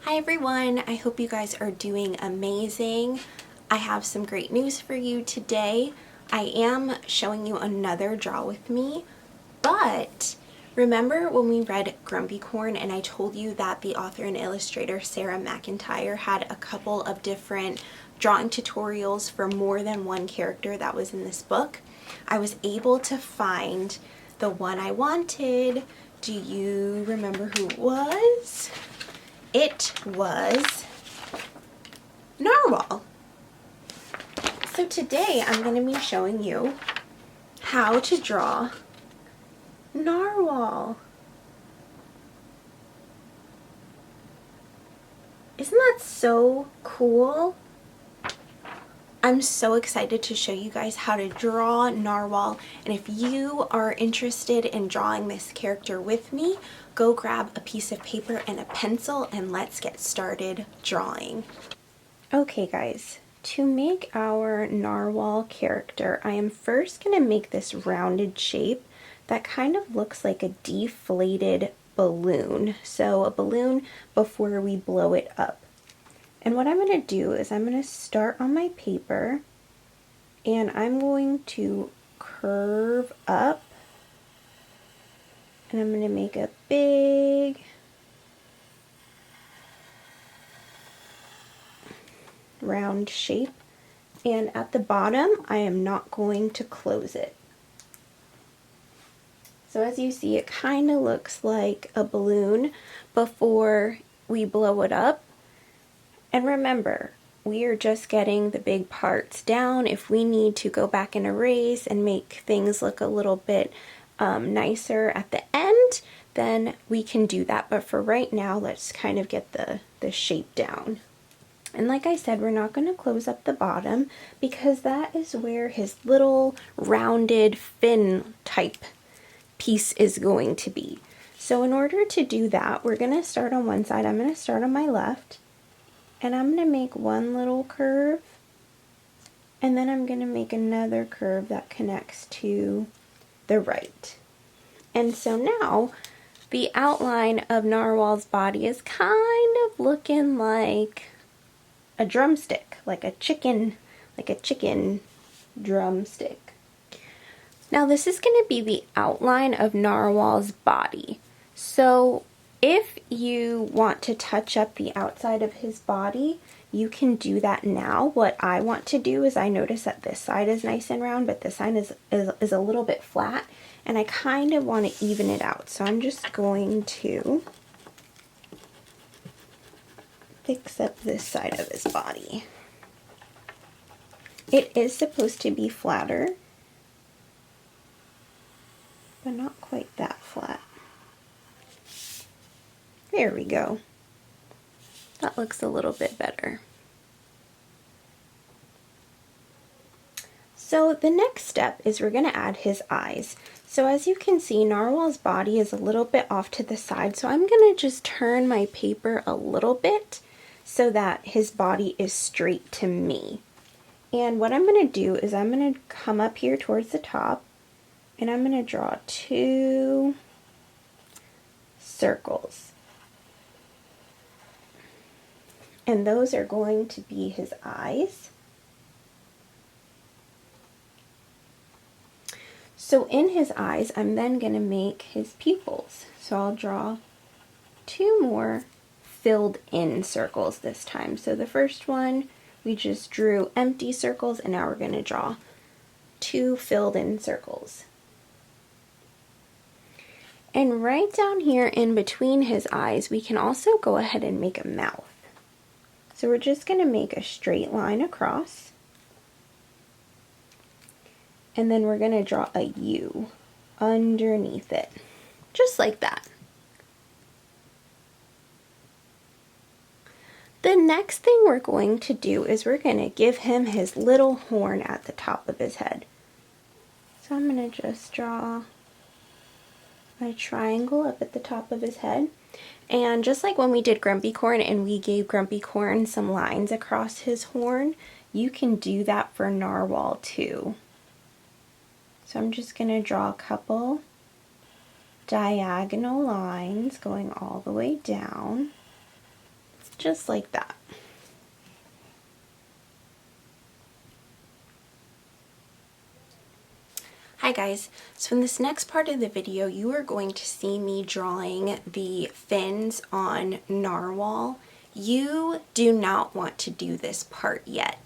Hi everyone, I hope you guys are doing amazing. I have some great news for you today. I am showing you another draw with me, but remember when we read Grumpy Corn and I told you that the author and illustrator Sarah McIntyre had a couple of different drawing tutorials for more than one character that was in this book? I was able to find the one I wanted. Do you remember who it was? It was Narwhal. So today I'm going to be showing you how to draw Narwhal. Isn't that so cool? I'm so excited to show you guys how to draw Narwhal, and if you are interested in drawing this character with me, go grab a piece of paper and a pencil and let's get started drawing. Okay guys, to make our Narwhal character, I am first going to make this rounded shape that kind of looks like a deflated balloon. So a balloon before we blow it up. And what I'm going to do is I'm going to start on my paper and I'm going to curve up and I'm going to make a big round shape, and at the bottom I am not going to close it. So as you see, it kind of looks like a balloon before we blow it up. And remember, we are just getting the big parts down. If we need to go back and erase and make things look a little bit nicer at the end, then we can do that. But for right now, let's kind of get the shape down. And like I said, we're not going to close up the bottom because that is where his little rounded fin type piece is going to be. So in order to do that, we're going to start on one side. I'm going to start on my left. And I'm going to make one little curve, and then I'm going to make another curve that connects to the right. And so now the outline of Narwhal's body is kind of looking like a drumstick, like a chicken drumstick. Now this is going to be the outline of Narwhal's body. So if you want to touch up the outside of his body, you can do that now. What I want to do is I notice that this side is nice and round, but this side is a little bit flat, and I kind of want to even it out. So I'm just going to fix up this side of his body. It is supposed to be flatter, but not quite that flat. There we go. That looks a little bit better. So the next step is we're going to add his eyes. So as you can see, Narwhal's body is a little bit off to the side, so I'm going to just turn my paper a little bit so that his body is straight to me. And what I'm going to do is I'm going to come up here towards the top and I'm going to draw two circles. And those are going to be his eyes. So in his eyes, I'm then going to make his pupils. So I'll draw two more filled in circles this time. So the first one, we just drew empty circles, and now we're going to draw two filled in circles. And right down here in between his eyes, we can also go ahead and make a mouth. So we're just going to make a straight line across, and then we're going to draw a U underneath it, just like that. The next thing we're going to do is we're going to give him his little horn at the top of his head. So I'm going to just draw my triangle up at the top of his head. And just like when we did Grumpy Corn and we gave Grumpy Corn some lines across his horn, you can do that for Narwhal too. So I'm just going to draw a couple diagonal lines going all the way down. just like that. Hi guys, so in this next part of the video you are going to see me drawing the fins on Narwhal. You do not want to do this part yet.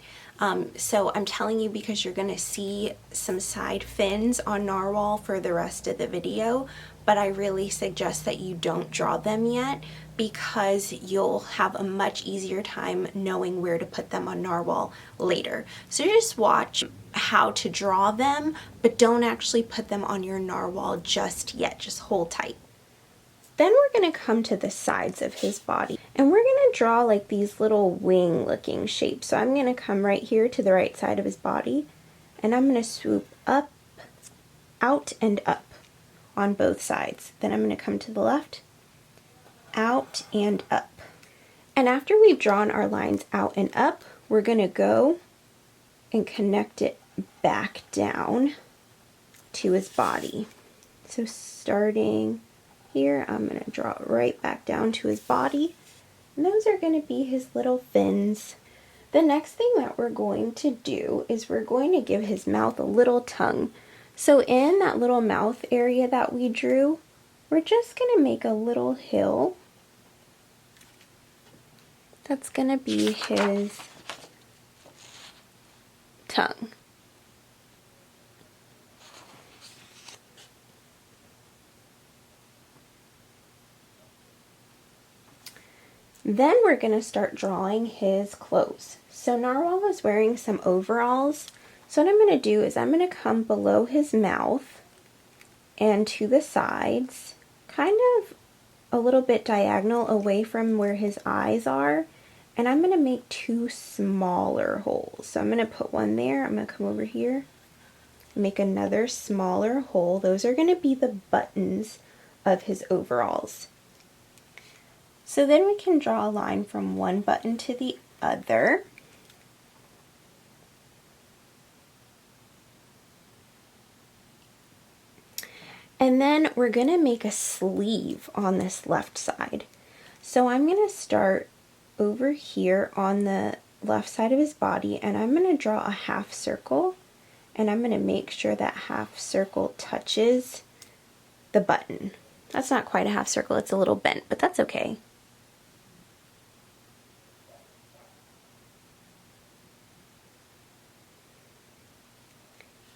So I'm telling you because you're going to see some side fins on Narwhal for the rest of the video, but I really suggest that you don't draw them yet because you'll have a much easier time knowing where to put them on Narwhal later. So just watch how to draw them, but don't actually put them on your Narwhal just yet. Just hold tight. Then we're going to come to the sides of his body and we're going to draw like these little wing looking shapes. So I'm going to come right here to the right side of his body and I'm going to swoop up, out, and up on both sides. Then I'm going to come to the left, out, and up. And after we've drawn our lines out and up, we're going to go and connect it back down to his body. So starting here, I'm going to draw it right back down to his body. And those are going to be his little fins. The next thing that we're going to do is we're going to give his mouth a little tongue. So in that little mouth area that we drew, we're just going to make a little hill. That's going to be his tongue. Then we're going to start drawing his clothes. So Narwhal is wearing some overalls. So what I'm going to do is I'm going to come below his mouth and to the sides, kind of a little bit diagonal away from where his eyes are. And I'm going to make two smaller holes. So I'm going to put one there. I'm going to come over here, make another smaller hole. Those are going to be the buttons of his overalls. So then we can draw a line from one button to the other. And then we're going to make a sleeve on this left side. So I'm going to start over here on the left side of his body and I'm going to draw a half circle and I'm going to make sure that half circle touches the button. That's not quite a half circle, it's a little bent, but that's okay.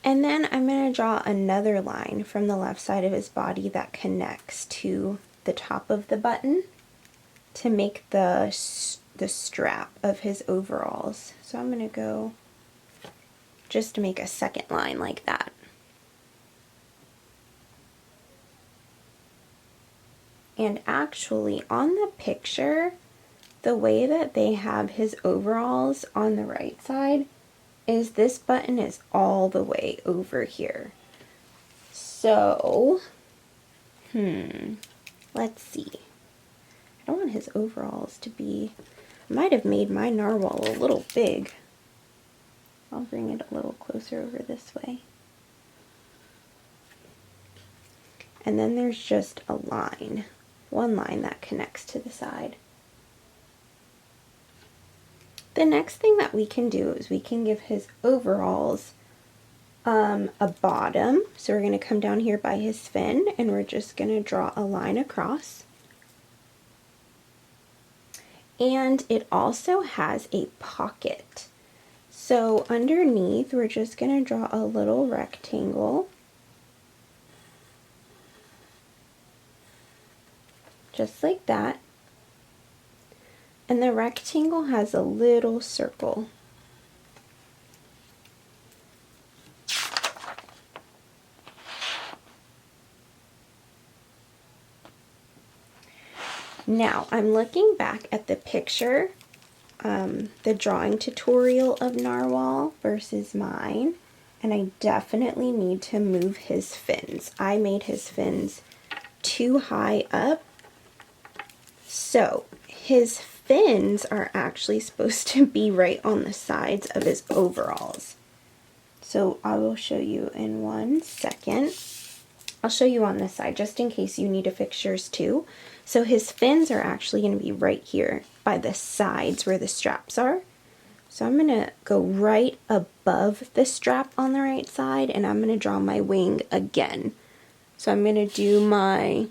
And then I'm going to draw another line from the left side of his body that connects to the top of the button to make the strap of his overalls. So I'm going to go just to make a second line like that. And actually on the picture, the way that they have his overalls on the right side is this button is all the way over here. So, let's see. I don't want his overalls to be, I might have made my Narwhal a little big. I'll bring it a little closer over this way. And then there's just a line, one line that connects to the side. The next thing that we can do is we can give his overalls a bottom. So we're going to come down here by his fin and we're just going to draw a line across. And it also has a pocket. So underneath we're just going to draw a little rectangle. Just like that. And the rectangle has a little circle. Now, I'm looking back at the picture, the drawing tutorial of Narwhal versus mine, and I definitely need to move his fins. I made his fins too high up. So, his fins are actually supposed to be right on the sides of his overalls. So I will show you in 1 second. I'll show you on this side just in case you need to fix yours too. So his fins are actually going to be right here by the sides where the straps are. So I'm gonna go right above the strap on the right side, and I'm gonna draw my wing again. So I'm gonna do my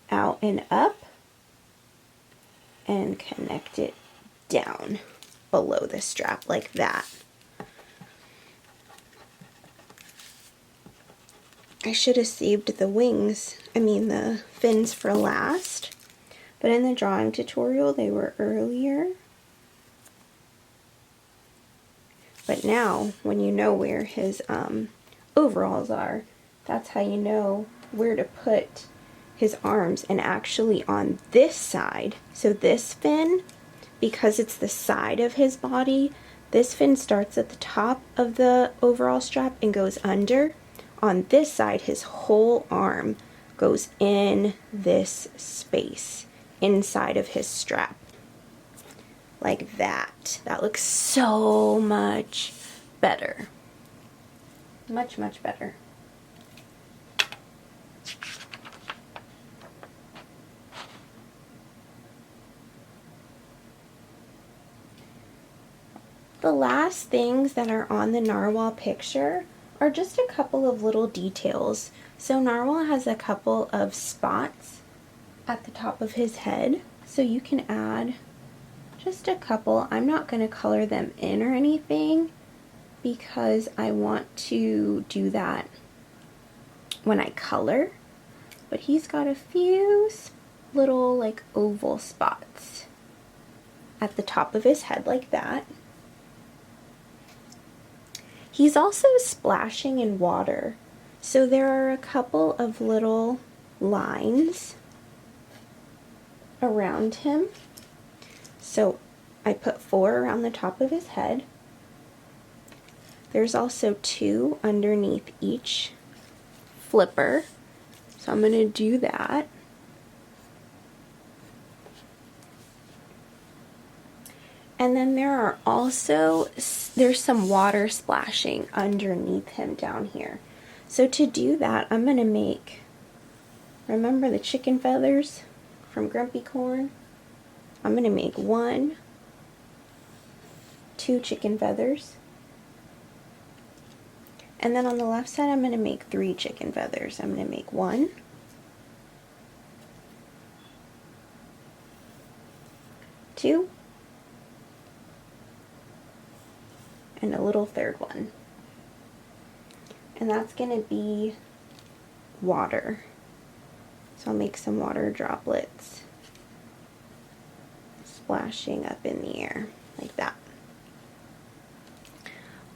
out and up and connect it down below the strap like that. I should have saved the fins for last, but in the drawing tutorial they were earlier. But now, when you know where his overalls are, that's how you know where to put his arms. And actually on this side, so this fin, because it's the side of his body, this fin starts at the top of the overall strap and goes under. On this side, his whole arm goes in this space inside of his strap. Like that. That looks so much better. Much, much better. The last things that are on the narwhal picture are just a couple of little details. So narwhal has a couple of spots at the top of his head, so you can add just a couple. I'm not going to color them in or anything because I want to do that when I color, but he's got a few little like oval spots at the top of his head like that. He's also splashing in water, so there are a couple of little lines around him. So I put 4 around the top of his head. There's also 2 underneath each flipper, so I'm going to do that. And then there's some water splashing underneath him down here. So to do that, I'm going to make, remember the chicken feathers from Grumpy Corn? I'm going to make 1, 2 chicken feathers. And then on the left side, I'm going to make 3 chicken feathers. I'm going to make 1, 2, and a little third one. And that's going to be water. So I'll make some water droplets splashing up in the air like that.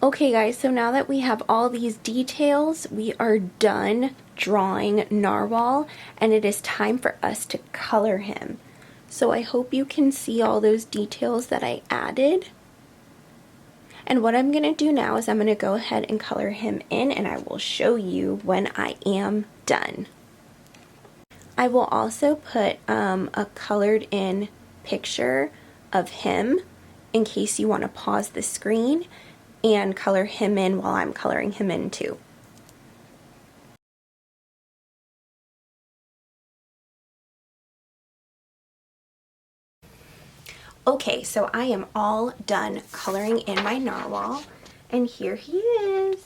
Okay guys, so now that we have all these details, we are done drawing Narwhal, and it is time for us to color him. So I hope you can see all those details that I added. And what I'm going to do now is I'm going to go ahead and color him in, and I will show you when I am done. I will also put a colored in picture of him in case you want to pause the screen and color him in while I'm coloring him in too. Okay, so I am all done coloring in my narwhal, and here he is.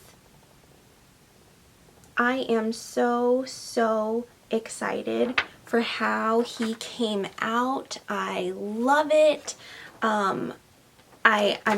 I am so excited for how he came out. I love it. I'm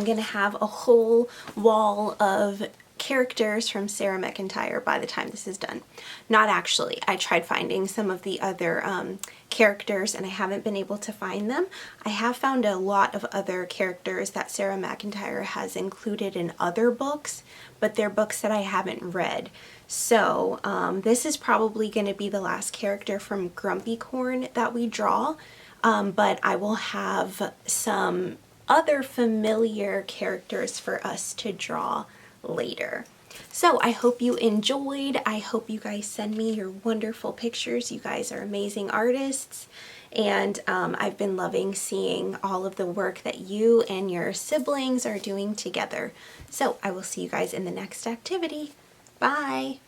gonna have a whole wall of characters from Sarah McIntyre by the time this is done. Not actually. I tried finding some of the other characters and I haven't been able to find them. I have found a lot of other characters that Sarah McIntyre has included in other books, but they're books that I haven't read. So this is probably going to be the last character from Grumpy Corn that we draw, but I will have some other familiar characters for us to draw later. So I hope you enjoyed. I hope you guys send me your wonderful pictures. You guys are amazing artists, and I've been loving seeing all of the work that you and your siblings are doing together. So I will see you guys in the next activity. Bye!